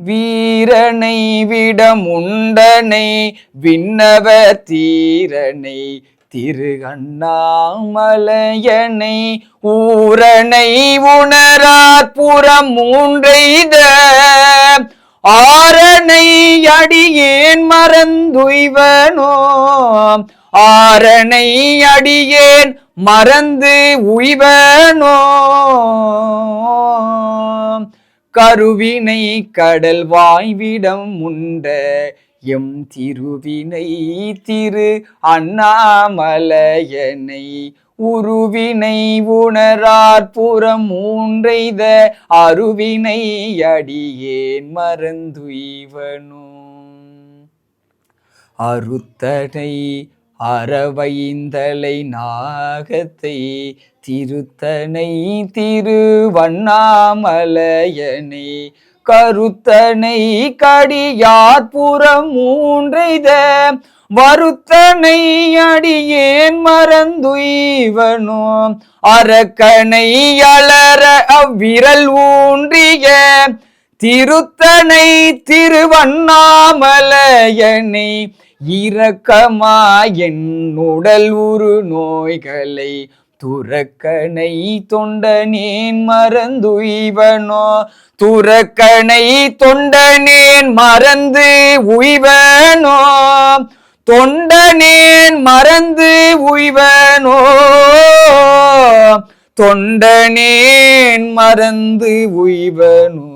வீரனை விடமுண்டனை விண்ணவர் தீரனை திரு அண்ணாமலையனை ஊரனை உணரார் புறம் மூன்றெய்த ஆரணை அடியேன் மறந்துய்வனோ ஆரணை அடியேன் மறந்து உய்வனோ கருவினை கடல் வாய்விடம் உண்ட எம் திருவினை திரு அண்ணாமலையனை உருவினை உணரார் புறம் மூன்றெய்த அருவினை அடியேன் மறந்துய்வனோ அறுத்தனை அறவைந்தலை நாகத்தை திருத்தனை திருவண்ணாமலையனை கருத்தனை கடியாற்புறம் மூன்றெய்த வருத்தனை அடியேன் மறந்துய்வனோ அரக்கனை அலற அவ்விரல் ஊன்றிய திருத்தனை திருவண்ணாமலையனை இரக்கமாய் என்னுடல் உரு நோய்களை துறக்கனை தொண்டனேன் மறந்துய்வனோ துறக்கனை தொண்டனேன் மறந்து உய்வனோ தொண்டனேன் மறந்து உய்வனோ தொண்டனேன் மறந்து உய்வனோ